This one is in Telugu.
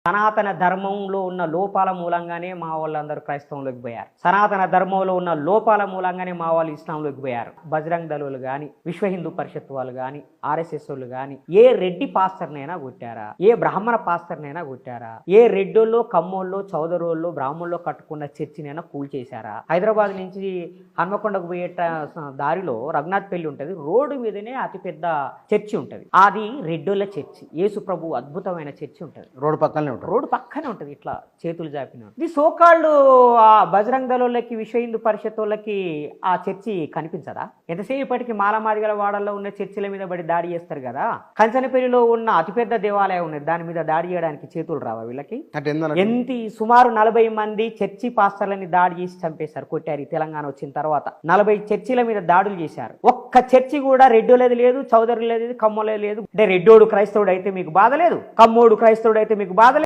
సనాతన ధర్మంలో ఉన్న లోపాల మూలంగానే మా వాళ్ళందరూ క్రైస్తవంలోకి పోయారు. సనాతన ధర్మంలో ఉన్న లోపాల మూలంగానే మా వాళ్ళు ఇస్లాంలోకి పోయారు. బజరంగ్ దళాలు కానీ, విశ్వ హిందూ పరిషత్ వాళ్ళు కానీ, ఆర్ఎస్ఎస్ వాళ్ళు కానీ ఏ రెడ్డి పాస్టర్నైనా కొట్టారా? ఏ బ్రాహ్మణ పాస్టర్నైనా కొట్టారా? ఏ రెడ్డోళ్ళు, కమ్మోళ్ళు, చౌదరోళ్ళు, బ్రాహ్మణుల్లో కట్టుకున్న చర్చినైనా కూల్చేశారా? హైదరాబాద్ నుంచి హన్మకొండకు పోయే దారిలో రఘునాథ్ పెళ్లి ఉంటుంది. రోడ్డు మీదనే అతిపెద్ద చర్చి ఉంటుంది. అది రెడ్డోళ్ళ చర్చి. యేసు ప్రభు అద్భుతమైన చర్చి ఉంటుంది. రోడ్డు పక్కనే ఉంటుంది. ఇట్లా చేతులు జాపిన ఇది సోకాళ్ళు ఆ బజరంగ్ దళాలకి, విశ్వ హిందూ పరిషత్ వాళ్ళకి ఆ చర్చి కనిపించదా? ఎంతసేపటికి మాలమాదిగల వాడల్లో ఉన్న చర్చిల మీద పడి దాడి చేస్తారు కదా. కంచనపల్లిలో ఉన్న అతిపెద్ద దేవాలయం ఉన్నది, దాని మీద దాడి చేయడానికి చేతులు రావా వీళ్ళకి? సుమారు 40 మంది చర్చి పాస్టర్లని దాడి చేసి చంపేశారు, కొట్టారు. తెలంగాణ వచ్చిన తర్వాత 40 చర్చిల మీద దాడులు చేశారు. ఒక్క చర్చి కూడా రెడ్డోలేదు లేదు, చౌదరి లేదు, కమ్మోలేదు లేదు. అంటే రెడ్డోడు క్రైస్తవుడు అయితే మీకు బాధ లేదు, కమ్మోడు క్రైస్తవుడు అయితే మీకు బాధ లేదు.